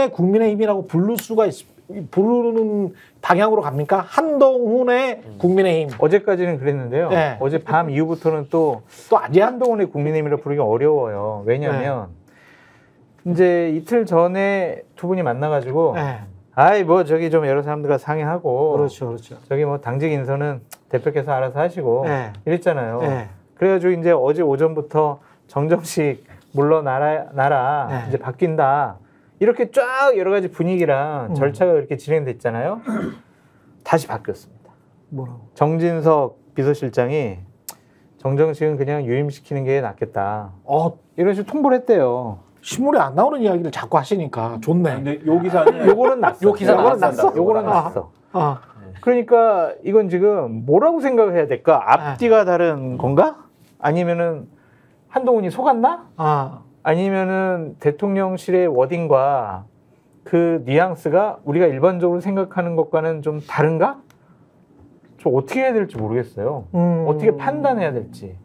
한동훈의 국민의힘이라고 부르는 방향으로 갑니까? 한동훈의 국민의힘. 어제까지는 그랬는데요. 네. 어제 밤 이후부터는 또 아니야? 한동훈의 국민의힘이라 부르기 어려워요. 왜냐하면 이제 이틀 전에 두 분이 만나가지고 아이 뭐 저기 좀 여러 사람들과 상의하고 그렇죠. 저기 뭐 당직 인선은 대표께서 알아서 하시고 이랬잖아요. 네. 그래가지고 이제 어제 오전부터 정정식 물러나라 이제 바뀐다 이렇게 쫙 여러 가지 분위기랑 절차가 이렇게 진행됐잖아요. 다시 바뀌었습니다. 뭐라고? 정진석 비서실장이 정정식은 그냥 유임시키는 게 낫겠다. 이런 식으로 통보를 했대요. 신문에 안 나오는 이야기를 자꾸 하시니까 좋네. 근데 요 기사는 요거는 났어. 요 기사는 났어. 요거는 났어. 그러니까 이건 지금 뭐라고 생각을 해야 될까? 앞뒤가 다른 건가? 아니면은 한동훈이 속았나? 아니면은 대통령실의 워딩과 그 뉘앙스가 우리가 일반적으로 생각하는 것과는 좀 다른가? 저 어떻게 해야 될지 모르겠어요. 어떻게 판단해야 될지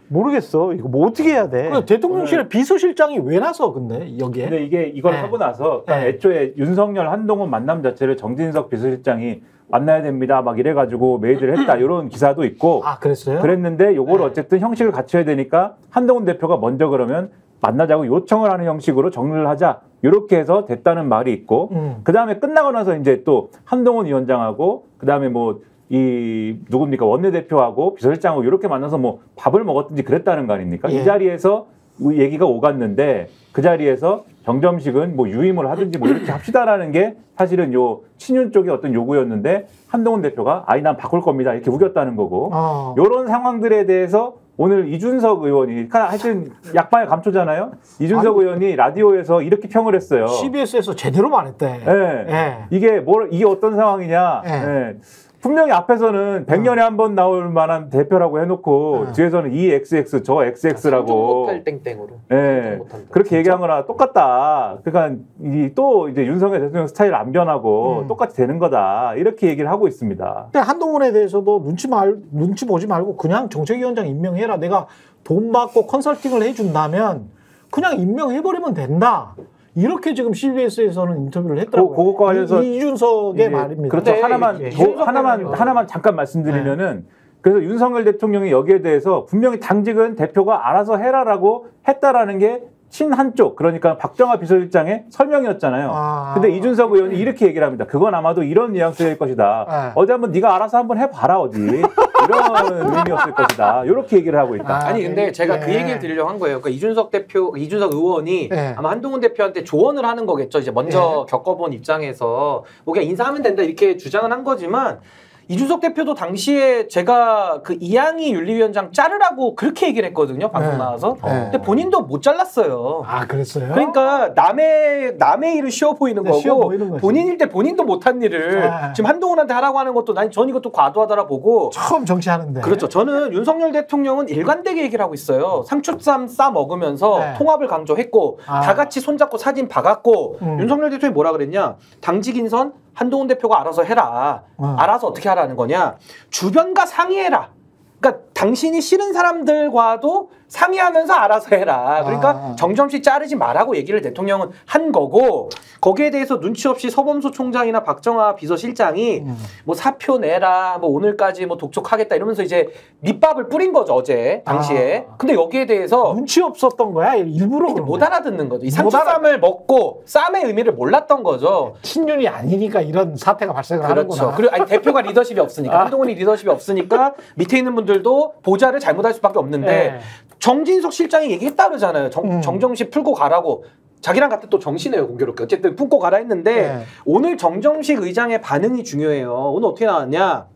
모르겠어. 이거 뭐 어떻게 해야 돼? 대통령실의 비서실장이 왜 나서 근데 여기에? 근데 이게 이걸 하고 나서 애초에 윤석열 한동훈 만남 자체를 정진석 비서실장이 만나야 됩니다. 막 이래가지고 메일을 했다. 이런 기사도 있고. 그랬어요? 그랬는데 요걸 어쨌든 형식을 갖춰야 되니까 한동훈 대표가 먼저 그러면 만나자고 요청을 하는 형식으로 정리를 하자. 이렇게 해서 됐다는 말이 있고. 그 다음에 끝나고 나서 이제 또 한동훈 위원장하고 그 다음에 뭐 이 누굽니까 원내대표하고 비서실장하고 이렇게 만나서 뭐 밥을 먹었든지 그랬다는 거 아닙니까? 이 자리에서 얘기가 오갔는데 그 자리에서 정점식은 뭐 유임을 하든지 뭐 이렇게 합시다라는 게 사실은 요 친윤 쪽의 어떤 요구였는데 한동훈 대표가 아니 난 바꿀 겁니다 이렇게 우겼다는 거고 요런 상황들에 대해서 오늘 이준석 의원이 하여튼 약방의 감초잖아요. 이준석 의원이 라디오에서 이렇게 평을 했어요. CBS에서 제대로 말했대. 이게 이게 어떤 상황이냐. 분명히 앞에서는 100년에 한 번 나올 만한 대표라고 해놓고 뒤에서는 이 XX 저 XX라고 못할 땡땡으로 그렇게 얘기한 거랑 똑같다. 그러니까 또 이제 윤석열 대통령 스타일 안 변하고 똑같이 되는 거다. 이렇게 얘기를 하고 있습니다. 근데 한동훈에 대해서도 눈치 보지 말고 그냥 정책위원장 임명해라. 내가 돈 받고 컨설팅을 해준다면 그냥 임명해버리면 된다. 이렇게 지금 CBS에서는 인터뷰를 했더라고요. 그것과 관련해서 이준석의 말입니다. 그렇죠. 하나만 잠깐 말씀드리면은 그래서 윤석열 대통령이 여기에 대해서 분명히 당직은 대표가 알아서 해라라고 했다라는 게 친한쪽 그러니까 박정아 비서실장의 설명이었잖아요. 근데 이준석 의원이 이렇게 얘기를 합니다. 그건 아마도 이런 뉘앙스일 것이다. 어디 한번 네가 알아서 한번 해봐라 어디. 이런 의미였을 것이다. 이렇게 얘기를 하고 있다. 아니 근데 제가 그 얘기를 드리려고 한 거예요. 그러니까 이준석 의원이 아마 한동훈 대표한테 조언을 하는 거겠죠. 이제 먼저 겪어본 입장에서 뭐 그냥 인사하면 된다 이렇게 주장은 한 거지만 이준석 대표도 당시에 제가 그 이양희 윤리위원장 자르라고 그렇게 얘기를 했거든요. 방송 나와서. 근데 본인도 못 잘랐어요. 그랬어요? 그러니까 남의 일을 쉬워 보이는 거고 쉬워 보이는 거지. 본인일 때 본인도 못한 일을 지금 한동훈한테 하라고 하는 것도 전 이것도 과도하다라 보고. 처음 정치하는데. 그렇죠. 저는 윤석열 대통령은 일관되게 얘기를 하고 있어요. 상추쌈 싸 먹으면서 통합을 강조했고 다 같이 손잡고 사진 박았고 윤석열 대통령이 뭐라 그랬냐. 당직 인선 한동훈 대표가 알아서 해라. 알아서 어떻게 하라는 거냐. 주변과 상의해라. 그러니까 당신이 싫은 사람들과도 상의하면서 알아서 해라. 그러니까 정점식 자르지 말라고 얘기를 대통령은 한 거고 거기에 대해서 눈치 없이 서범수 총장이나 박정아 비서실장이 뭐 사표 내라. 뭐 오늘까지 뭐 독촉하겠다 이러면서 이제 밑밥을 뿌린 거죠. 어제 당시에. 근데 여기에 대해서 눈치 없었던 거야. 일부러 못 알아듣는 거죠. 이 상추쌈을 먹고 쌈의 의미를 몰랐던 거죠. 친윤이 아니니까 이런 사태가 발생을 하는구나. 그리고 아니, 대표가 리더십이 없으니까 한동훈이 리더십이 없으니까 밑에 있는 분들도 보좌를 잘못할 수밖에 없는데 정진석 실장이 얘기했다 그러잖아요. 정정식 풀고 가라고. 자기랑 같은 또 정신해요 공교롭게. 어쨌든 품고 가라 했는데 오늘 정정식 의장의 반응이 중요해요. 오늘 어떻게 나왔냐.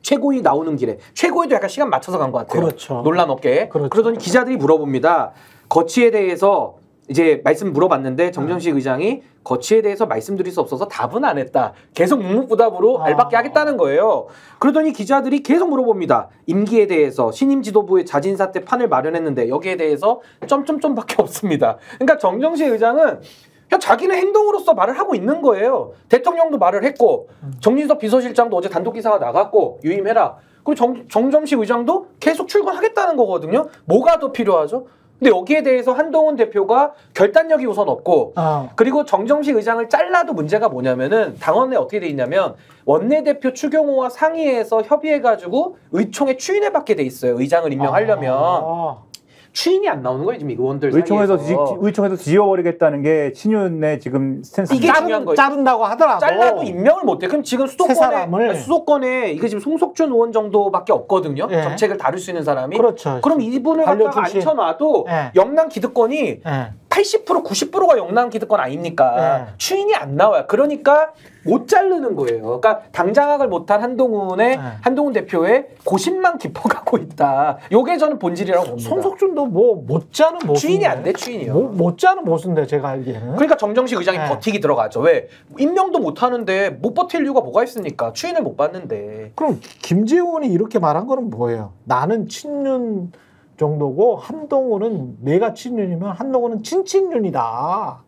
최고위 나오는 길에. 최고위도 약간 시간 맞춰서 간 것 같아요. 그렇죠. 논란 없게. 그러더니 기자들이 물어봅니다. 거치에 대해서 이제 말씀 물어봤는데 정정식 의장이 거치에 대해서 말씀드릴 수 없어서 답은 안 했다. 계속 묵묵부답으로 알받게 하겠다는 거예요. 그러더니 기자들이 계속 물어봅니다. 임기에 대해서 신임 지도부의 자진 사퇴 판을 마련했는데 여기에 대해서 점점점밖에 없습니다. 그러니까 정정식 의장은 그냥 자기는 행동으로서 말을 하고 있는 거예요. 대통령도 말을 했고 정진석 비서실장도 어제 단독 기사가 나갔고 유임해라. 그리고 정점식 의장도 계속 출근하겠다는 거거든요. 뭐가 더 필요하죠? 근데 여기에 대해서 한동훈 대표가 결단력이 우선 없고 그리고 정정식 의장을 잘라도 문제가 뭐냐면은 당원에 어떻게 돼 있냐면 원내대표 추경호와 상의해서 협의해가지고 의총에 추인해 받게 돼 있어요. 의장을 임명하려면. 추인이 안 나오는 거예요 지금 의원들 의총에서 사이에서. 의총에서 지워버리겠다는 게 친윤의 지금 스탠스. 이게 중요한 거예요. 자른다고 하더라도 잘라도 임명을 못해. 그럼 지금 수도권에 이게 지금 송석준 의원 정도밖에 없거든요. 예. 정책을 다룰 수 있는 사람이. 그렇죠. 그럼 이분을 갖다가 앉혀놔도 영남 기득권이 80% 90%가 영남 기득권 아닙니까? 추인이 안 나와요. 그러니까 못 자르는 거예요. 그러니까 당장학을 못한 한동훈 대표의 고심만 깊어가고 있다. 요게 저는 본질이라고 봅니다. 손석준도 뭐 못지않은 모순. 추인이 안 돼, 추인이요. 못지않은 모순데 제가 알기에는. 그러니까 정정식 의장이 버티기 들어가죠. 왜? 임명도 못 하는데 못 버틸 이유가 뭐가 있습니까? 추인을 못 받는데. 그럼 김재원이 이렇게 말한 거는 뭐예요? 나는 친윤 정도고 한동훈은 내가 친윤이면 한동훈은 친친윤이다.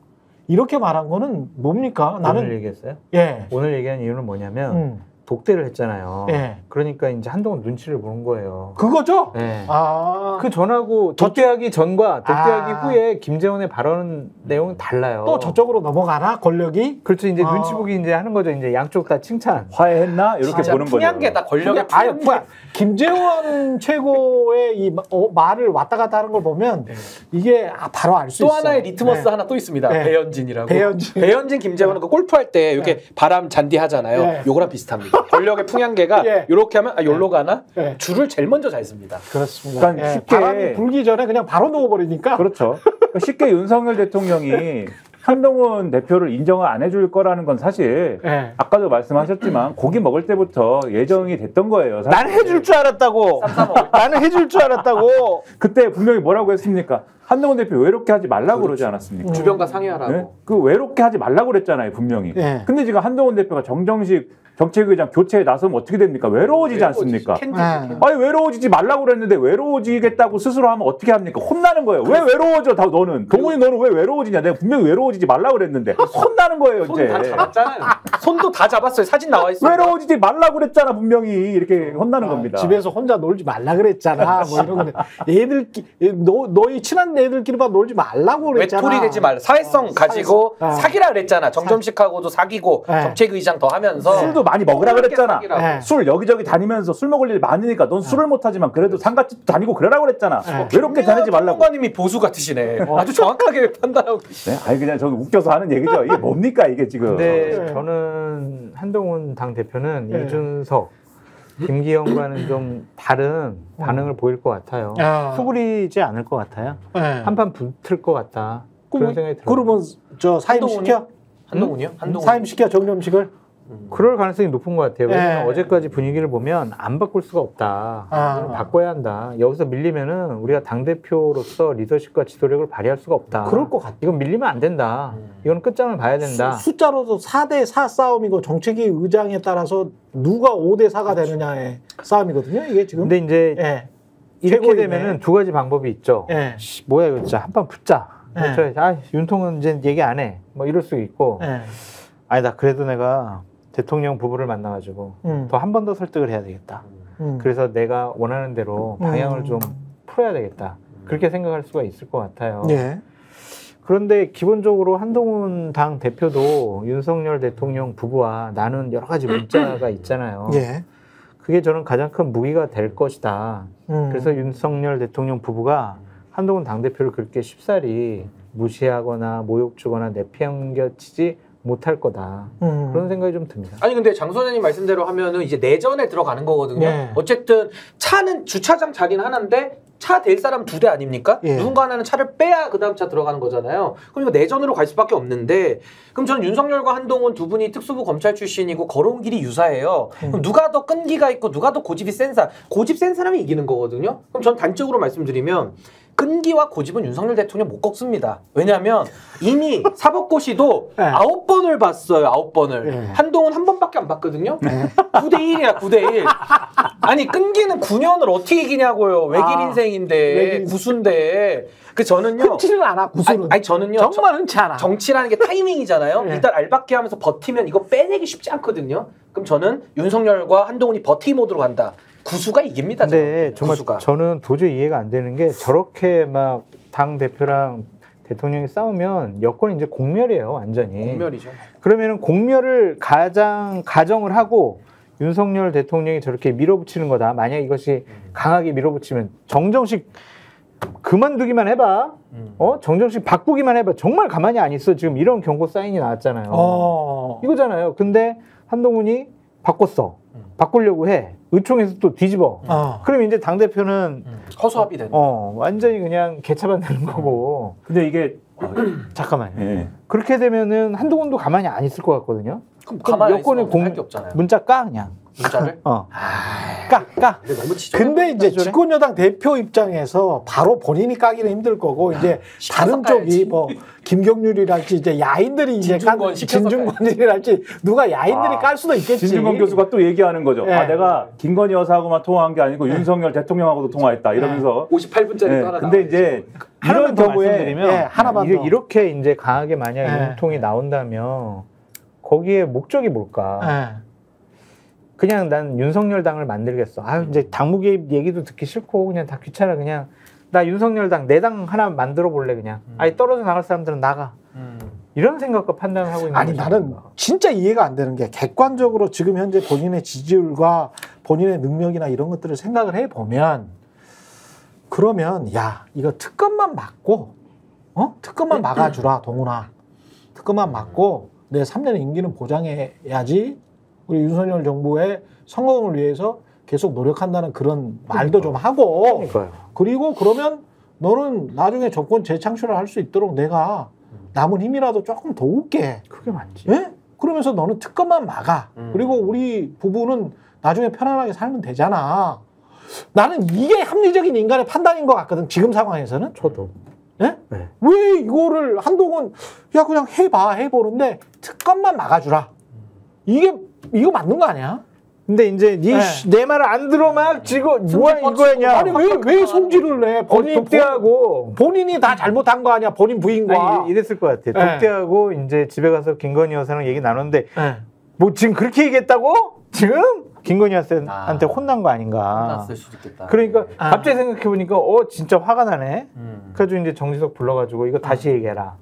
이렇게 말한 거는 뭡니까? 나는 오늘 얘기했어요? 예. 오늘 얘기한 이유는 뭐냐면 독대를 했잖아요. 예. 그러니까 이제 한동훈 눈치를 보는 거예요. 그거죠? 네. 아. 그 전하고 독대하기 전과 독대하기 후에 김재원의 발언 내용은 달라요. 또 저쪽으로 넘어가나 권력이? 그렇죠. 이제 눈치 보기 이제 하는 거죠. 이제 양쪽 다 칭찬. 화해했나 이렇게 보는 거죠. 풍향계다 권력의 풍향계. 김재원 최고의 이 말을 왔다 갔다 하는 걸 보면 이게 바로 알 수 있어. 또 하나의 리트머스 하나 또 있습니다. 배현진이라고. 배현진 김재원은 그 골프할 때 이렇게 바람 잔디 하잖아요. 요거랑 비슷합니다. 권력의 풍향계가 이렇게 하면 요로 가나? 줄을 제일 먼저 잘 씁니다. 그렇습니다. 그러니까 쉽게 바람이 불기 전에 그냥 바로 누워버리니까. 그렇죠. 쉽게 윤석열 대통령이 한동훈 대표를 인정을 안 해줄 거라는 건 사실 아까도 말씀하셨지만 고기 먹을 때부터 예정이 됐던 거예요. 난 해줄 줄 알았다고. 나는 해줄 줄 알았다고. 그때 분명히 뭐라고 했습니까? 한동훈 대표 외롭게 하지 말라고 그러지 않았습니까? 주변과 상의하라고. 네? 그 외롭게 하지 말라고 그랬잖아요, 분명히. 근데 지금 한동훈 대표가 정정식 정책의장 교체에 나서면 어떻게 됩니까? 외로워지지 않습니까? 아니 외로워지지 말라고 그랬는데 외로워지겠다고 스스로 하면 어떻게 합니까? 혼나는 거예요. 왜 외로워져? 다 너는. 동훈이 너는 왜 외로워지냐? 내가 분명히 외로워지지 말라고 그랬는데 혼나는 거예요, 이제. 손 다 잡았잖아요. 손도 다 잡았어요. 사진 나와 있어요. 외로워지지 말라고 그랬잖아, 분명히. 이렇게 혼나는 겁니다. 집에서 혼자 놀지 말라 그랬잖아. 뭐 이런 건데. 너희 친한 애들끼리만 놀지 말라고 그랬잖아. 외톨이 되지 말라. 사회성 가지고 사귀라 그랬잖아. 정점식하고도 사귀고 정책의장 더 하면서. 술도 많이 먹으라 그랬잖아. 술 여기저기 다니면서 술 먹을 일이 많으니까 넌 술을 못하지만 그래도 상가집도 다니고 그러라 그랬잖아. 외롭게 다니지 말라고. 장관님이 보수 같으시네. 아주 정확하게 판단하고 계시네. 아니 그냥 저기 웃겨서 하는 얘기죠. 이게 뭡니까 이게 지금. 근데 저는 한동훈 당대표는 이준석, 김기현과는 좀 다른 반응을 보일 것 같아요. 수그리지 않을 것 같아요. 한판 붙을 것 같다. 그런 생각이 들어요. 그러면 저 사임시켜? 한동훈이요? 한동훈. 사임시켜 정점식을? 그럴 가능성이 높은 것 같아요. 왜냐면 어제까지 분위기를 보면 안 바꿀 수가 없다. 바꿔야 한다. 여기서 밀리면은 우리가 당대표로서 리더십과 지도력을 발휘할 수가 없다. 그럴 것 같아. 이건 밀리면 안 된다. 이건 끝장을 봐야 된다. 숫자로도 4대4 싸움이고 정책위 의장에 따라서 누가 5대4가 되느냐의 싸움이거든요. 이게 지금. 근데 이제 이렇게 되면은 두 가지 방법이 있죠. 뭐야 이거 진짜 한판 붙자. 윤통은 이제 얘기 안 해. 뭐 이럴 수 있고. 아니다. 그래도 내가 대통령 부부를 만나가지고 더 한 번 더 설득을 해야 되겠다. 그래서 내가 원하는 대로 방향을 좀 풀어야 되겠다. 그렇게 생각할 수가 있을 것 같아요. 그런데 기본적으로 한동훈 당 대표도 윤석열 대통령 부부와 나눈 여러 가지 문자가 있잖아요. 그게 저는 가장 큰 무기가 될 것이다. 그래서 윤석열 대통령 부부가 한동훈 당 대표를 그렇게 쉽사리 무시하거나 모욕 주거나 내팽겨치지 못할 거다. 그런 생각이 좀 듭니다. 아니 근데 장 소장님 말씀대로 하면은 이제 내전에 들어가는 거거든요. 어쨌든 차는 주차장 자리는 하나인데 차 댈 사람 2대 아닙니까? 누군가 하나는 차를 빼야 그 다음 차 들어가는 거잖아요. 그러니까 내전으로 갈 수밖에 없는데 그럼 저는 윤석열과 한동훈 두 분이 특수부 검찰 출신이고 걸어온 길이 유사해요. 그럼 누가 더 끈기가 있고 누가 더 고집이 센 사람, 고집 센 사람이 이기는 거거든요. 그럼 전 단적으로 말씀드리면 끈기와 고집은 윤석열 대통령 못 꺾습니다. 왜냐하면 이미 사법고시도 9번을 봤어요. 9번을. 한동훈 한 번밖에 안 봤거든요. 9대1이야 9대1. 아니 끈기는 9년을 어떻게 이기냐고요. 외길 인생인데 구수인데. 그 저는요. 흔치는 않아 구수는. 아니 저는요. 정말 흔치 않아. 정치라는 게 타이밍이잖아요. 일단 알박기 하면서 버티면 이거 빼내기 쉽지 않거든요. 그럼 저는 윤석열과 한동훈이 버티 모드로 간다. 구수가 이깁니다. 근데 정말 구수가. 저는 도저히 이해가 안 되는 게 저렇게 막 당 대표랑 대통령이 싸우면 여권이 이제 공멸이에요, 완전히. 공멸이죠. 그러면은 공멸을 가정을 하고 윤석열 대통령이 저렇게 밀어붙이는 거다. 만약 이것이 강하게 밀어붙이면 정정식 그만두기만 해봐. 정정식 바꾸기만 해봐. 정말 가만히 안 있어. 지금 이런 경고 사인이 나왔잖아요. 이거잖아요. 근데 한동훈이 바꿨어. 바꾸려고 해. 의총에서 또 뒤집어. 그럼 이제 당대표는 허수아비 되는. 완전히 그냥 개차반 되는 거고. 근데 이게 잠깐만요. 예. 그렇게 되면은 한동훈도 가만히 안 있을 것 같거든요. 그럼 가만히 여권에 할게 없잖아요. 문자 까 그냥. 문자를? 까. 근데 너무 근데 이제 집권여당 대표 입장에서 바로 본인이 까기는 힘들 거고 이제 다른 쪽이 뭐 김경률이랄지 이제 야인들이 이제 진중권이랄지 누가 야인들이 깔 수도 있겠지. 진중권 교수가 또 얘기하는 거죠. 네. 내가 김건희 여사하고만 통화한 게 아니고 윤석열 대통령하고도 통화했다 이러면서 58분짜리 따라. 근데 이제 이런 경우에 말씀드리면 하나만 더. 이렇게 이제 강하게 만약 윤통이 나온다면 거기에 목적이 뭘까? 그냥 난 윤석열 당을 만들겠어. 이제 당무 개입 얘기도 듣기 싫고 그냥 다 귀찮아. 그냥 나 윤석열 당 내 당 하나 만들어 볼래 그냥. 떨어져 나갈 사람들은 나가. 이런 생각과 판단을 하고 있는 아니 거죠. 나는 진짜 이해가 안 되는 게 객관적으로 지금 현재 본인의 지지율과 본인의 능력이나 이런 것들을 생각을 해보면 그러면 야 이거 특검만 막고 특검만 막아주라 동훈아. 특검만 막고 내 3년 임기는 보장해야지 우리 윤석열 정부의 성공을 위해서 계속 노력한다는 그런 말도 좀 하고 그리고 그러면 너는 나중에 정권 재창출을 할 수 있도록 내가 남은 힘이라도 조금 도울게. 그게 맞지. 예? 그러면서 너는 특검만 막아. 그리고 우리 부부는 나중에 편안하게 살면 되잖아. 나는 이게 합리적인 인간의 판단인 것 같거든. 지금 상황에서는. 저도. 예? 네. 왜 이거를 한동훈 야 그냥 해보는데 특검만 막아주라. 이거 맞는 거 아니야? 근데 이제 내 말을 안 들어 막 지고 뭐야 이거냐? 아니 왜 성질을 내? 본인이 다 잘못한 거 아니야? 본인 부인과 이랬을 것 같아. 독대하고 이제 집에 가서 김건희 여사랑 얘기 나눴는데 뭐 지금 그렇게 얘기했다고? 지금 김건희 여사한테 혼난 거 아닌가? 혼났을 수도 있겠다. 그러니까 갑자기 생각해 보니까 진짜 화가 나네. 그래가지고 이제 정지석 불러가지고 이거 다시 얘기해라.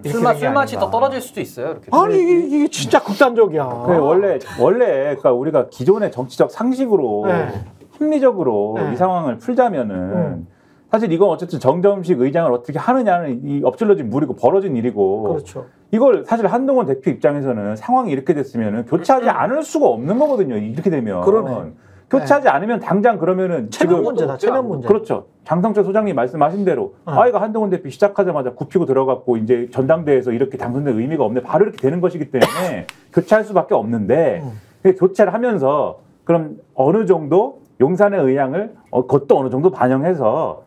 술맛이 더 떨어질 수도 있어요. 이렇게. 아니 이게 진짜 극단적이야. 원래 그러니까 우리가 기존의 정치적 상식으로 합리적으로 이 상황을 풀자면은 사실 이건 어쨌든 정점식 의장을 어떻게 하느냐는 이 엎질러진 물이고 벌어진 일이고. 그렇죠. 이걸 사실 한동훈 대표 입장에서는 상황이 이렇게 됐으면은 교체하지 않을 수가 없는 거거든요. 이렇게 되면. 그러네. 교체하지 않으면 당장 그러면은 체면 문제다. 체면 문제. 그렇죠. 장성철 소장님 말씀하신 대로 이거 한동훈 대표 시작하자마자 굽히고 들어갔고 이제 전당대회에서 이렇게 당선될 의미가 없네. 바로 이렇게 되는 것이기 때문에 교체할 수밖에 없는데 교체를 하면서 그럼 어느 정도 용산의 의향을 그것도 어느 정도 반영해서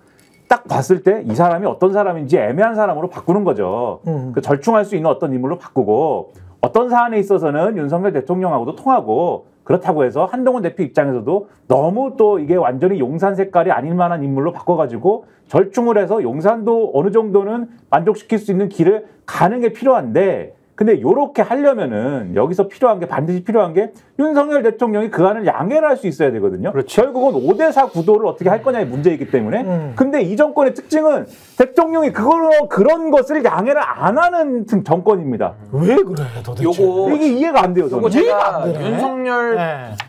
딱 봤을 때 이 사람이 어떤 사람인지 애매한 사람으로 바꾸는 거죠. 그 절충할 수 있는 어떤 인물로 바꾸고 어떤 사안에 있어서는 윤석열 대통령하고도 통하고 그렇다고 해서 한동훈 대표 입장에서도 너무 또 이게 완전히 용산 색깔이 아닐 만한 인물로 바꿔가지고 절충을 해서 용산도 어느 정도는 만족시킬 수 있는 길을 가는 게 필요한데 근데 요렇게 하려면은 여기서 반드시 필요한 게 윤석열 대통령이 그 안을 양해를 할 수 있어야 되거든요. 그렇죠. 결국은 5대4 구도를 어떻게 할 거냐의 문제이기 때문에 근데 이 정권의 특징은 대통령이 그런 것을 양해를 안 하는 정권입니다. 왜 그래 도대체? 이게 이해가 안 돼요. 저는. 요거 제가 윤석열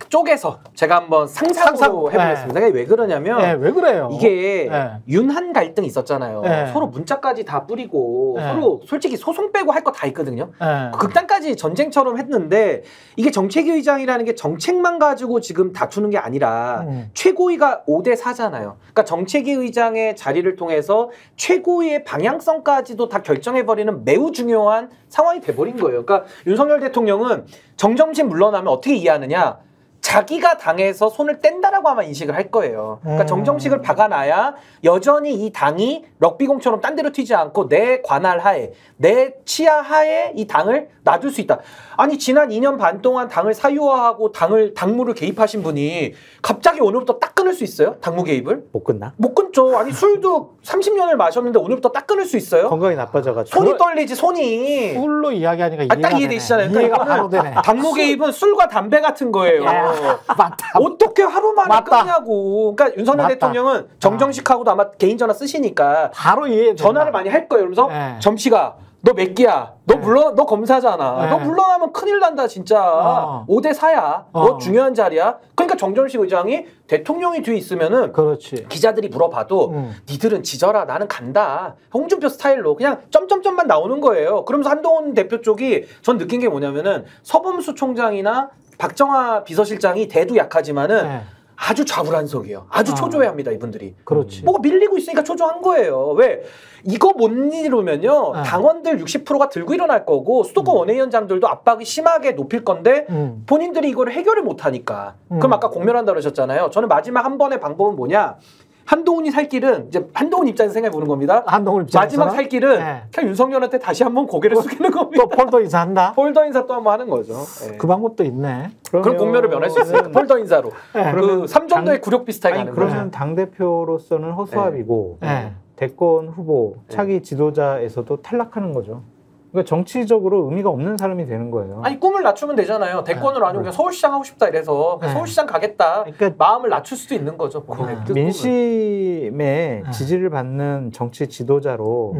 쪽에서 제가 한번 상상으로 해보겠습니다. 왜 그러냐면 왜 그래요? 이게 윤한 갈등이 있었잖아요. 서로 문자까지 다 뿌리고 서로 솔직히 소송 빼고 할 거 다 있거든요. 극단까지 전쟁처럼 했는데 이게 정책위 의장이라는 게 정책만 가지고 지금 다투는 게 아니라 최고위가 5대4잖아요. 그러니까 정책위 의장의 자리를 통해서 최고위의 방향성까지도 다 결정해버리는 매우 중요한 상황이 돼버린 거예요. 그러니까 윤석열 대통령은 정점식 물러나면 어떻게 이해하느냐? 자기가 당에서 손을 뗀다라고 아마 인식을 할 거예요. 그러니까 정정식을 박아놔야 여전히 이 당이 럭비공처럼 딴 데로 튀지 않고 내 관할 하에, 내 치하 하에 이 당을 놔둘 수 있다. 아니 지난 2년 반 동안 당을 사유화하고 당무를 개입하신 분이 갑자기 오늘부터 딱 끊을 수 있어요? 당무 개입을? 못 끝나? 못 끊죠. 아니 술도 30년을 마셨는데 오늘부터 딱 끊을 수 있어요? 건강이 나빠져가지고 손이 떨리지 손이. 술로 이야기하니까 이해가 딱 이해되시잖아요. 이해가 바로 되네. 당무 개입은 술과 담배 같은 거예요. 맞다. 어떻게 하루 만에 맞다. 끊냐고. 그러니까 윤석열 맞다. 대통령은 정정식하고도 아마 개인 전화 쓰시니까 바로 이해. 전화를 많이 할 거예요. 그러면서 네. 점씨가 너 몇 기야? 너 네. 너 검사잖아. 네. 너 물러나면 큰일 난다 진짜. 5대 4야. 너 중요한 자리야. 그러니까 정정식 의장이 대통령이 뒤에 있으면은 그렇지. 기자들이 물어봐도 니들은 지져라 나는 간다. 홍준표 스타일로 그냥 점점점만 나오는 거예요. 그러면서 한동훈 대표 쪽이 전 느낀 게 뭐냐면은 서범수 총장이나 박정화 비서실장이 대도 약하지만은 네. 아주 좌불안석이에요. 아주 초조해합니다 이분들이. 그렇지. 뭐가 밀리고 있으니까 초조한 거예요. 왜? 이거 못 이루면요 당원들 60%가 들고 일어날 거고 수도권 원외위원장들도 압박이 심하게 높일 건데 본인들이 이걸 해결을 못하니까. 그럼 아까 공멸한다 그러셨잖아요. 저는 마지막 한 번의 방법은 뭐냐? 한동훈이 살 길은 이제 한동훈 입장에서 생각해 보는 겁니다. 한동훈 입장에서 마지막 살 길은 네. 그냥 윤석열한테 다시 한번 고개를 숙이는 겁니다. 또 폴더 인사한다. 폴더 인사 또 한번 하는 거죠. 네. 그 방법도 있네. 그럼 공멸을 면할 수 있으니까 폴더 인사로. 네. 그 삼전도의 굴욕 비슷하게 아니 가는 거예요. 그러면 당 대표로서는 허수아비고 네. 대권 후보 차기 지도자에서도 탈락하는 거죠. 그러니까 정치적으로 의미가 없는 사람이 되는 거예요. 아니 꿈을 낮추면 되잖아요. 대권으로 아니고 그냥 서울시장 하고 싶다 이래서 그냥 서울시장 가겠다. 그러니까 마음을 낮출 수도 있는 거죠. 본인의 뜻. 민심의 지지를 받는 정치 지도자로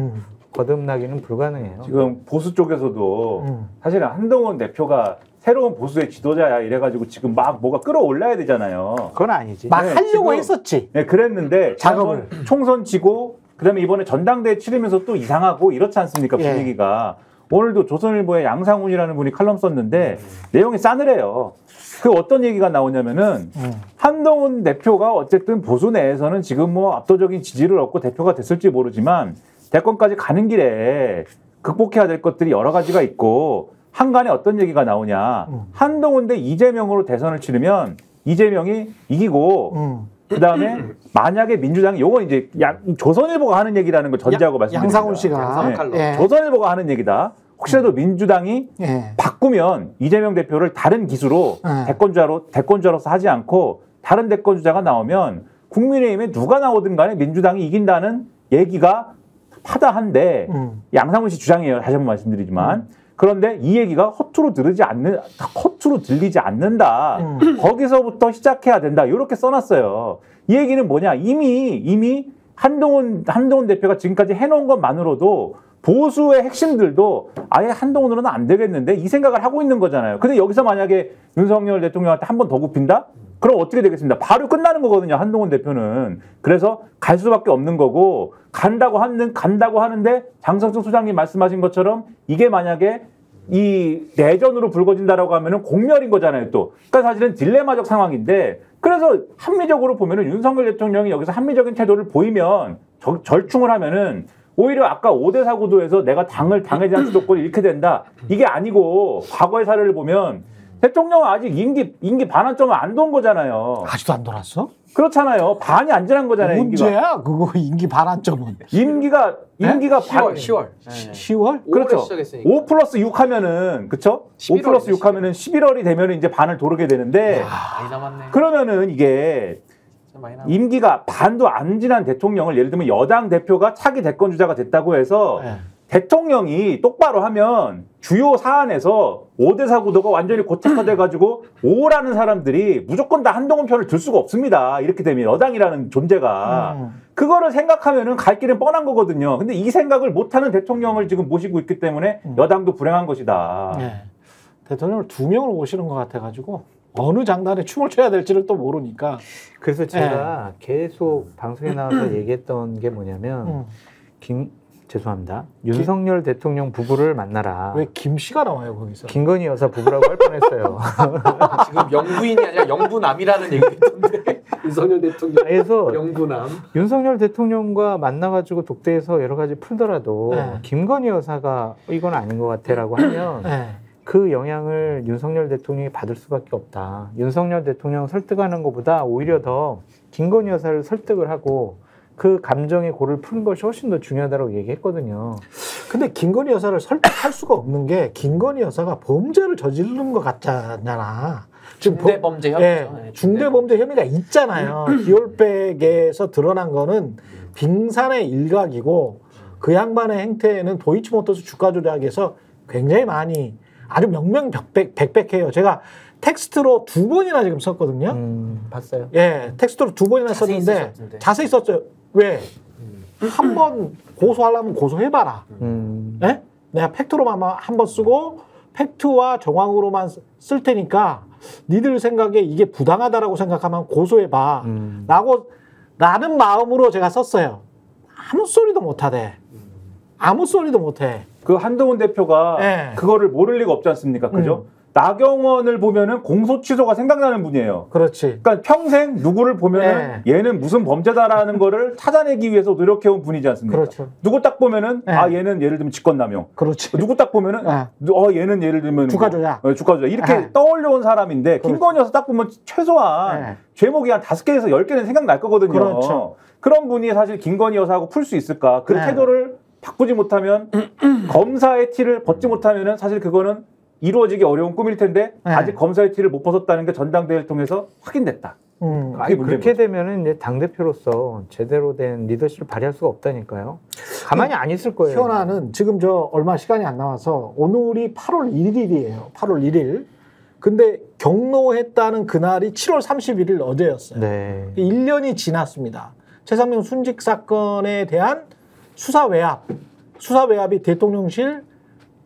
거듭나기는 불가능해요. 지금 보수 쪽에서도 사실은 한동훈 대표가 새로운 보수의 지도자야 이래가지고 지금 막 뭐가 끌어올라야 되잖아요. 그건 아니지. 막 네, 하려고 지금- 했었지. 네, 그랬는데 작업을. 총선 지고 그다음에 이번에 전당대회 치르면서 또 이상하고 이렇지 않습니까 예. 분위기가. 오늘도 조선일보에 양상훈이라는 분이 칼럼 썼는데 내용이 싸늘해요. 그 어떤 얘기가 나오냐면은 한동훈 대표가 어쨌든 보수 내에서는 지금 뭐 압도적인 지지를 얻고 대표가 됐을지 모르지만 대권까지 가는 길에 극복해야 될 것들이 여러 가지가 있고 한간에 어떤 얘기가 나오냐. 한동훈 대 이재명으로 대선을 치르면 이재명이 이기고 그다음에 만약에 민주당이 요건 이제 조선일보가 하는 얘기라는 걸 전제하고 말씀드립니다. 양상훈 씨가 네. 조선일보가 하는 얘기다. 혹시라도 민주당이 예. 바꾸면 이재명 대표를 다른 기수로 대권주자로서 하지 않고 다른 대권주자가 나오면 국민의힘에 누가 나오든 간에 민주당이 이긴다는 얘기가 파다한데 양상훈 씨 주장이에요. 다시 한번 말씀드리지만 그런데 이 얘기가 허투루 들리지 않는다. 거기서부터 시작해야 된다. 이렇게 써놨어요. 이 얘기는 뭐냐? 이미 한동훈 대표가 지금까지 해놓은 것만으로도 보수의 핵심들도 아예 한동훈으로는 안 되겠는데 이 생각을 하고 있는 거잖아요. 근데 여기서 만약에 윤석열 대통령한테 한 번 더 굽힌다? 그럼 어떻게 되겠습니까? 바로 끝나는 거거든요. 한동훈 대표는. 그래서 갈 수밖에 없는 거고 간다고 하는데 장성철 소장님 말씀하신 것처럼 이게 만약에 이 내전으로 불거진다라고 하면은 공멸인 거잖아요. 또. 그러니까 사실은 딜레마적 상황인데 그래서 합리적으로 보면은 윤석열 대통령이 여기서 합리적인 태도를 보이면 절충을 하면은 오히려 아까 5대4 구도에서 내가 당에 대한 주도권이 이렇게 된다. 이게 아니고 과거의 사례를 보면 대통령은 아직 임기 반환점을 안 돈 거잖아요. 아직도 안 돌았어? 그렇잖아요. 반이 안 지난 거잖아요. 문제야 그거 임기 반환점은. 임기가 10월. 10월? 그렇죠. 5+6 하면은 그렇죠? 5+6 하면은 11월이 되면은 이제 반을 도르게 되는데 많이 남았네. 그러면은 이게 임기가 반도 안 지난 대통령을 예를 들면 여당 대표가 차기 대권 주자가 됐다고 해서 대통령이 똑바로 하면 주요 사안에서 5대4 구도가 완전히 고착화돼가지고 5라는 사람들이 무조건 다 한동훈 편을 들 수가 없습니다. 이렇게 되면 여당이라는 존재가 그거를 생각하면은 갈 길은 뻔한 거거든요. 근데 이 생각을 못하는 대통령을 지금 모시고 있기 때문에 여당도 불행한 것이다. 네. 대통령을 2명을 모시는 것 같아가지고 어느 장단에 춤을 춰야 될지를 또 모르니까. 그래서 제가 계속 방송에 나와서 얘기했던 게 뭐냐면 죄송합니다. 윤석열 대통령 부부를 만나라. 왜 김씨가 나와요 거기서? 김건희 여사 부부라고 할 뻔했어요. 지금 영부인이 아니라 영부남이라는 얘기가 있던데 윤석열 대통령. 그래서 영부남. 윤석열 대통령과 만나가지고 독대에서 여러 가지 풀더라도 김건희 여사가 이건 아닌 것 같아라고 하면 그 영향을 윤석열 대통령이 받을 수밖에 없다. 윤석열 대통령 설득하는 것보다 오히려 더 김건희 여사를 설득을 하고 그 감정의 골을 푸는 것이 훨씬 더 중요하다고 얘기했거든요. 근데 김건희 여사를 설득할 수가 없는 게 김건희 여사가 범죄를 저지른 것 같잖아. 중대범죄 혐의죠. 네, 중대범죄 혐의가 있잖아요. 기올백에서 드러난 거는 빙산의 일각이고 그 양반의 행태는 도이치모터스 주가 조작에서 굉장히 많이 아주 명명백백해요. 제가 텍스트로 2번이나 지금 썼거든요. 봤어요. 예, 텍스트로 2번이나 썼는데 자세히 썼어요. 왜? 한 번 고소하려면 고소해봐라. 예? 내가 팩트로만 한 번 쓰고 팩트와 정황으로만 쓸 테니까 니들 생각에 이게 부당하다라고 생각하면 고소해봐. 라는 마음으로 제가 썼어요. 아무 소리도 못하대. 아무 소리도 못해. 그 한동훈 대표가 네. 그거를 모를 리가 없지 않습니까? 그죠? 나경원을 보면은 공소 취소가 생각나는 분이에요. 그렇지. 그러니까 평생 누구를 보면은 얘는 무슨 범죄다라는 거를 찾아내기 위해서 노력해온 분이지 않습니까? 그렇죠. 누구 딱 보면은 아 얘는 예를 들면 직권남용. 그렇지. 누구 딱 보면은 얘는 예를 들면 주가조작. 주가조작 이렇게 떠올려온 사람인데 김건희 여사 딱 보면 최소한 죄목이 한 5개에서 10개는 생각날 거거든요. 그렇죠. 그런 분이 사실 김건희 여사하고 풀 수 있을까? 그 태도를 바꾸지 못하면 검사의 티를 벗지 못하면은 사실 그거는 이루어지기 어려운 꿈일 텐데 아직 검사의 티를 못 벗었다는 게 전당대회를 통해서 확인됐다. 아니, 그렇게 되면은 이제 당 대표로서 제대로 된 리더십을 발휘할 수가 없다니까요. 가만히 안 있을 거예요. 현아는 지금 저 얼마 시간이 안 남아서 오늘이 8월 1일이에요. 8월 1일. 근데 경로했다는 그날이 7월 31일 어제였어요. 네. 1년이 지났습니다. 최상명 순직 사건에 대한 수사 외압이 대통령실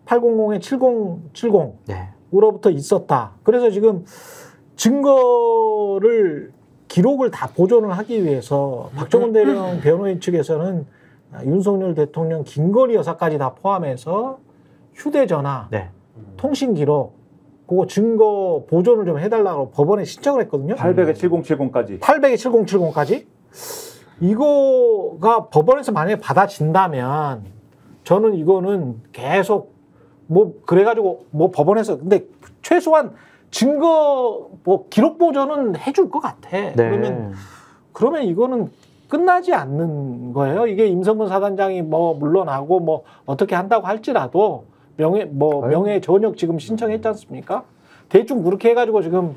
800-7070으로부터 있었다. 그래서 지금 증거를 기록을 다 보존을 하기 위해서 박정훈 대령 변호인 측에서는 윤석열 대통령 김건희 여사까지 다 포함해서 휴대전화, 통신 기록, 그거 증거 보존을 좀 해달라고 법원에 신청을 했거든요. 800에 7070까지. 800에 7070까지. 이거가 법원에서 만약에 받아진다면 저는 이거는 계속 뭐 그래가지고 뭐 법원에서 근데 최소한 증거 뭐 기록 보존은 해줄 것 같아. 그러면 이거는 끝나지 않는 거예요. 이게 임성근 사단장이 뭐 물러나고 뭐 어떻게 한다고 할지라도 명예 전역 지금 신청했지 않습니까? 대충 그렇게 해가지고 지금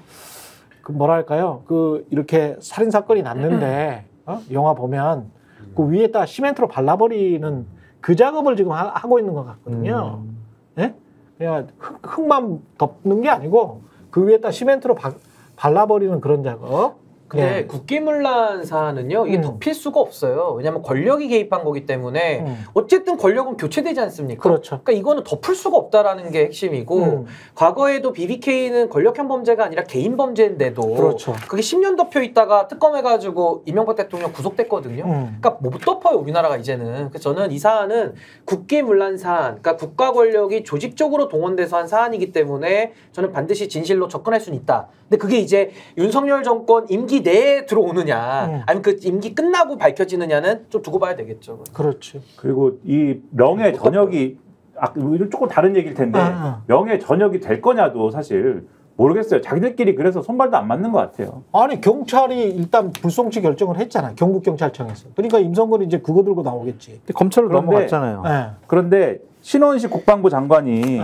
그 뭐랄까요? 그 이렇게 살인 사건이 났는데 영화 보면 그 위에다 시멘트로 발라버리는 그 작업을 지금 하고 있는 것 같거든요. 예? 그냥 흙만 덮는 게 아니고 그 위에다 시멘트로 발라버리는 그런 작업. 근데 국기문란 사안은요 이게 덮일 수가 없어요. 왜냐하면 권력이 개입한 거기 때문에 어쨌든 권력은 교체되지 않습니까? 그렇죠. 그러니까 이거는 덮을 수가 없다라는 게 핵심이고 과거에도 BBK는 권력형 범죄가 아니라 개인 범죄인데도 그렇죠. 그게 10년 덮여 있다가 특검해가지고 이명박 대통령 구속됐거든요. 그러니까 못 덮어요 우리나라가 이제는. 그래서 저는 이 사안은 국기문란 사안, 그러니까 국가 권력이 조직적으로 동원돼서 한 사안이기 때문에 저는 반드시 진실로 접근할 수는 있다. 근데 그게 이제 윤석열 정권 임기 내에 들어오느냐 아니면 그 임기 끝나고 밝혀지느냐는 좀 두고 봐야 되겠죠. 그렇지. 그리고 이 명예 전역이 이건 조금 다른 얘기일 텐데 명예 전역이 될 거냐도 사실 모르겠어요. 자기들끼리 그래서 손발도 안 맞는 것 같아요. 아니 경찰이 일단 불송치 결정을 했잖아요. 경북경찰청에서. 그러니까 임성근이 이제 그거 들고 나오겠지. 검찰로 넘어갔잖아요. 그런데 신원식 국방부 장관이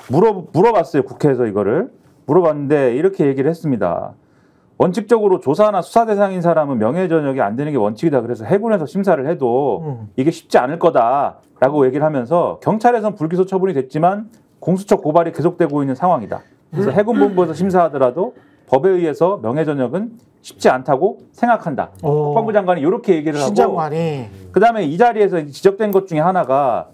물어봤어요. 국회에서 이거를. 물어봤는데 이렇게 얘기를 했습니다. 원칙적으로 조사나 수사 대상인 사람은 명예 전역이 안 되는 게 원칙이다. 그래서 해군에서 심사를 해도 이게 쉽지 않을 거다라고 얘기를 하면서 경찰에서는 불기소 처분이 됐지만 공수처 고발이 계속되고 있는 상황이다. 그래서 해군본부에서 심사하더라도 법에 의해서 명예 전역은 쉽지 않다고 생각한다. 국방부 장관이 이렇게 얘기를 하고 신장관이 그다음에 이 자리에서 지적된 것 중에 하나가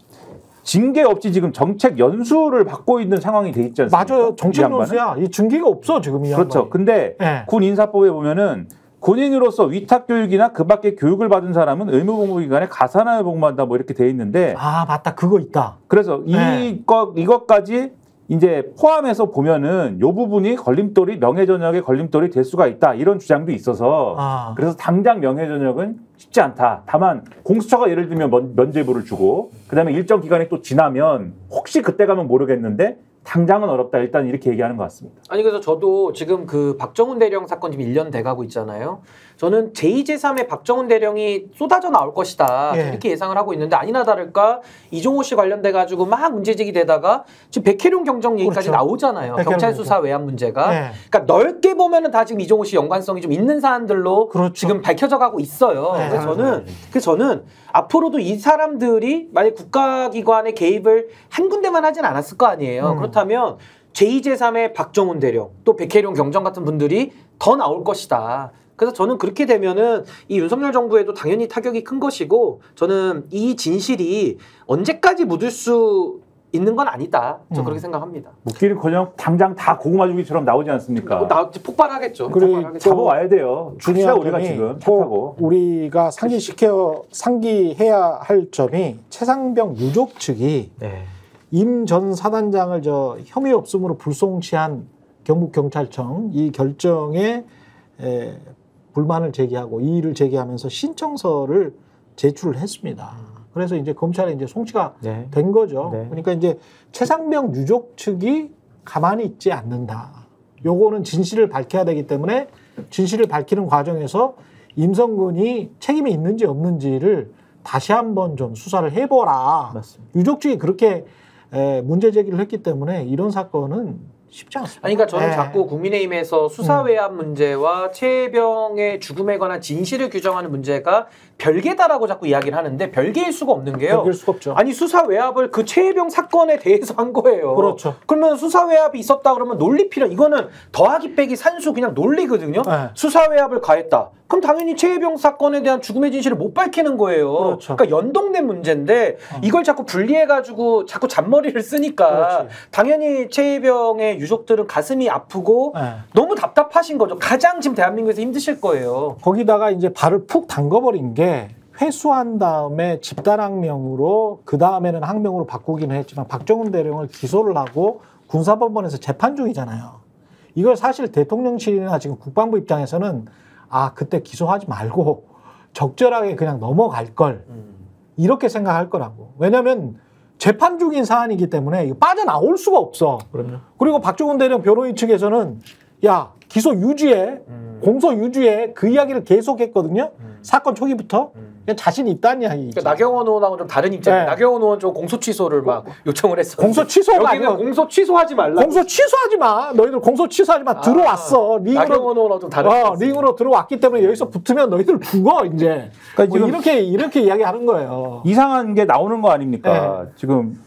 징계 없이 지금 정책 연수를 받고 있는 상황이 돼 있지 않습니까? 맞아요. 정책 연수야. 이 징계가 없어 지금 이 그렇죠. 양반이. 근데 군 인사법에 보면은 군인으로서 위탁 교육이나 그 밖에 교육을 받은 사람은 의무복무기간에 가산하에 복무한다 뭐 이렇게 돼 있는데 아 맞다 그거 있다. 그래서 이것까지 이제 포함해서 보면은 요 부분이 걸림돌이 명예전역의 걸림돌이 될 수가 있다 이런 주장도 있어서 그래서 당장 명예전역은 쉽지 않다. 다만 공수처가 예를 들면 면죄부를 주고 그다음에 일정 기간이 또 지나면 혹시 그때 가면 모르겠는데 당장은 어렵다. 일단 이렇게 얘기하는 것 같습니다. 아니 그래서 저도 지금 그 박정훈 대령 사건 지금 1년 돼가고 있잖아요. 저는 제2, 제3의 박정훈 대령이 쏟아져 나올 것이다. 이렇게 예상을 하고 있는데 아니나 다를까 이종호 씨 관련돼 가지고 막 문제제기 되다가 지금 백혜룡 경정 얘기까지 나오잖아요. 경찰 수사 외압 문제가. 그러니까 넓게 보면은 다 지금 이종호 씨 연관성이 좀 있는 사안들로 지금 밝혀져 가고 있어요. 그래서 저는 앞으로도 이 사람들이 만약 국가기관의 개입을 한 군데만 하진 않았을 거 아니에요. 그렇다면 제2, 제3의 박정훈 대령 또 백혜룡 경정 같은 분들이 더 나올 것이다. 그래서 저는 그렇게 되면은 이 윤석열 정부에도 당연히 타격이 큰 것이고 저는 이 진실이 언제까지 묻을 수 있는 건 아니다. 저 그렇게 생각합니다. 묻기는커녕 당장 다 고구마주기처럼 나오지 않습니까? 폭발하겠죠. 그리고 잡아와야 돼요. 중요한 우리가 지금 착하고 우리가 상기해야 할 점이 최상병 유족 측이 임 전 사단장을 혐의 없음으로 불송치한 경북경찰청 이 결정에 불만을 제기하고 이의를 제기하면서 신청서를 제출을 했습니다. 그래서 이제 검찰에 이제 송치가 된 거죠. 그러니까 이제 최상병 유족 측이 가만히 있지 않는다. 요거는 진실을 밝혀야 되기 때문에 진실을 밝히는 과정에서 임성근이 책임이 있는지 없는지를 다시 한번 좀 수사를 해보라. 맞습니다. 유족 측이 그렇게 문제 제기를 했기 때문에 이런 사건은 쉽지 않습니다. 아니, 그러니까 저는 자꾸 국민의힘에서 수사 외압 문제와 최혜병의 죽음에 관한 진실을 규정하는 문제가 별개다라고 자꾸 이야기를 하는데 별개일 수가 없는 게요. 별개일 수가 없죠. 아니 수사 외압을 그 최혜병 사건에 대해서 한 거예요. 그렇죠. 그러면 수사 외압이 있었다 그러면 논리 필요 이거는 더하기 빼기 산수 그냥 논리거든요. 수사 외압을 가했다. 그럼 당연히 최혜병 사건에 대한 죽음의 진실을 못 밝히는 거예요. 그렇죠. 그러니까 연동된 문제인데 이걸 자꾸 분리해가지고 자꾸 잔머리를 쓰니까 당연히 최혜병의 유족들은 가슴이 아프고 너무 답답하신 거죠. 가장 지금 대한민국에서 힘드실 거예요. 거기다가 이제 발을 푹 담궈버린 게 회수한 다음에 집단항명으로 그 다음에는 항명으로 바꾸기는 했지만 박정훈 대령을 기소를 하고 군사법원에서 재판 중이잖아요. 이걸 사실 대통령실이나 지금 국방부 입장에서는 그때 기소하지 말고 적절하게 그냥 넘어갈 걸 이렇게 생각할 거라고. 왜냐하면 재판 중인 사안이기 때문에 이거 빠져나올 수가 없어. 그럼요. 그리고 박정훈 대령 변호인 측에서는 야 기소 유지해 공소 유지해 그 이야기를 계속했거든요. 사건 초기부터 자신이 있다는 이야기. 그러니까 나경원 의원하고 좀 다른 입장이에요. 나경원 의원 좀 공소 취소를 막 요청을 했어요. 공소 취소가 여기는 공소 취소하지 말라. 공소 취소하지 마. 너희들 공소 취소하지 마. 들어왔어. 나경원 의원하고 좀 다른. 링으로 들어왔기 때문에 여기서 붙으면 너희들 죽어 이제. 그러니까 지금 이렇게 이야기하는 거예요. 이상한 게 나오는 거 아닙니까? 지금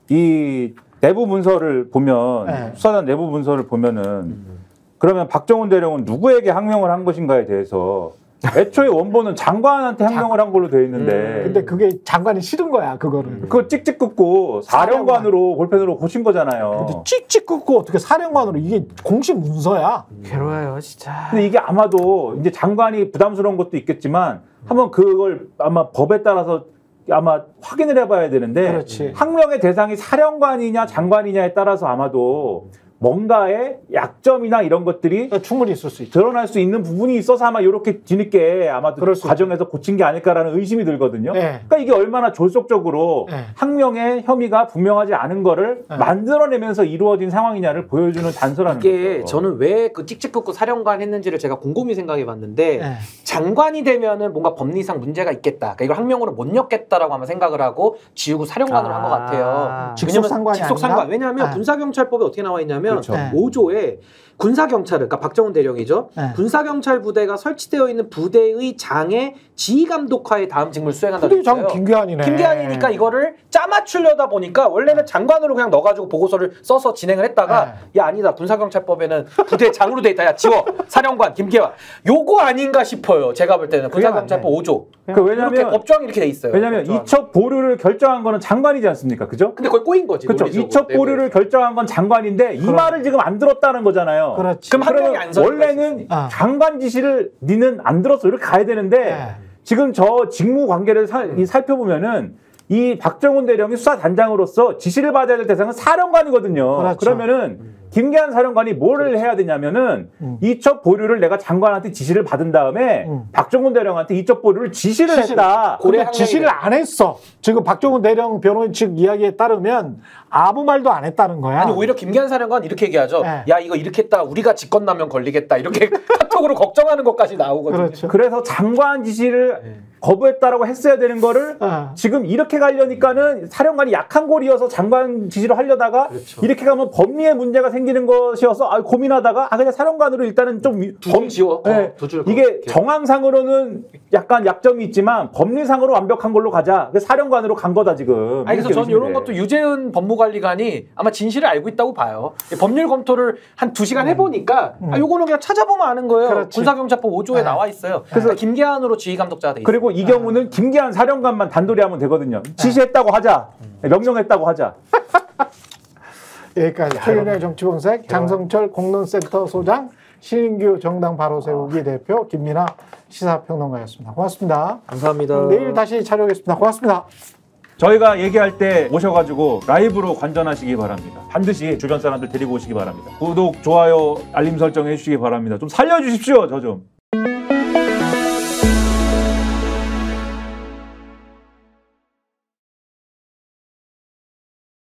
이 내부 문서를 보면 수사단 내부 문서를 보면은. 그러면 박정훈 대령은 누구에게 항명을 한 것인가에 대해서 애초에 원본은 장관한테 항명을 한 걸로 돼 있는데 근데 그게 장관이 싫은 거야 그거를. 그거 찍찍 긋고 사령관으로 볼펜으로 고친 거잖아요. 근데 찍찍 긋고 어떻게 사령관으로 이게 공식 문서야. 괴로워요 진짜. 근데 이게 아마도 이제 장관이 부담스러운 것도 있겠지만 한번 그걸 아마 법에 따라서 아마 확인을 해봐야 되는데 그렇지. 항명의 대상이 사령관이냐 장관이냐에 따라서 아마도 뭔가의 약점이나 이런 것들이 충분히 있을 수 있죠. 드러날 수 있는 부분이 있어서 아마 이렇게 뒤늦게 아마도 과정에서 고친 게 아닐까라는 의심이 들거든요. 그러니까 이게 얼마나 졸속적으로 항명의 혐의가 분명하지 않은 거를 만들어내면서 이루어진 상황이냐를 보여주는 단서라는 거죠. 이게 저는 왜 그 찍찍 긋고 사령관 했는지를 제가 곰곰이 생각해 봤는데 장관이 되면은 뭔가 법리상 문제가 있겠다. 그러니까 이걸 항명으로 못 엮겠다라고 아마 생각을 하고 지우고 사령관으로 한 것 같아요. 직속상관. 왜냐하면 군사경찰법에 어떻게 나와 있냐면 5조에 군사경찰을, 그러니까 박정훈 대령이죠. 군사경찰 부대가 설치되어 있는 부대의 장의 지휘감독하에 다음 직무를 수행한다는 거예요. 장 김계한이네. 김계한이니까 이거를 짜맞추려다 보니까 원래는 장관으로 그냥 넣어가지고 보고서를 써서 진행을 했다가 야 아니다 군사경찰법에는 부대장으로 돼 있다. 야 지워 사령관 김계환 요거 아닌가 싶어요. 제가 볼 때는 군사경찰법 5조. 왜냐하면 법조항이 이렇게 돼 있어요. 왜냐하면 이첩 보류를 결정한 거는 장관이지 않습니까? 그죠? 근데 거의 꼬인 거지. 그렇죠. 이첩 보류를 결정한 건 장관인데 이 말을 지금 안 들었다는 거잖아요. 그렇지. 그럼 한 명이 안 서. 원래는 장관 지시를 니는 안 들었어 이렇게 가야 되는데 지금 저 직무 관계를 살펴보면은 이 박정훈 대령이 수사단장으로서 지시를 받아야 될 대상은 사령관이거든요. 그렇죠. 그러면은 김계한 사령관이 뭐를 해야 되냐면은 이첩 보류를 내가 장관한테 지시를 받은 다음에 박정훈 대령한테 이첩 보류를 지시를 했다. 근데 지시를 안 했어. 지금 박정훈 대령 변호인 측 이야기에 따르면 아무 말도 안 했다는 거야. 아니 오히려 김계한 사령관 이렇게 얘기하죠. 네. 야 이거 이렇게 했다 우리가 직권남용 걸리겠다 이렇게 카톡으로 걱정하는 것까지 나오거든요. 그렇죠. 그래서 장관 지시를 거부했다라고 했어야 되는 거를 지금 이렇게 가려니까는 사령관이 약한 골이어서 장관 지시를 하려다가 그렇죠. 이렇게 가면 법리에 문제가 생기는 것이어서 고민하다가 그냥 사령관으로 일단은 좀 두줄 지워. 네. 이게 정황상으로는 약간 약점이 있지만 법리상으로 완벽한 걸로 가자. 사령관으로 간 거다 지금. 아니 그래서 저는 이런 것도 유재은 법무관리관이 아마 진실을 알고 있다고 봐요. 법률 검토를 한 2시간 해보니까 요거는 그냥 찾아보면 아는 거예요. 그렇지. 군사경찰법 5조에 나와 있어요. 그래서 김계한으로 지휘감독자가 돼 있어요. 그리고 이 경우는 김계한 사령관만 단돌이 하면 되거든요. 지시했다고 하자. 명령했다고 하자. 여기까지 최경영의 정치본색 장성철 공론센터 소장 신인규 정당 바로 세우기 대표 김민하 시사평론가였습니다. 고맙습니다. 감사합니다. 내일 다시 촬영하겠습니다. 고맙습니다. 저희가 얘기할 때 오셔가지고 라이브로 관전하시기 바랍니다. 반드시 주변 사람들 데리고 오시기 바랍니다. 구독, 좋아요, 알림 설정 해주시기 바랍니다. 좀 살려주십시오. 저 좀.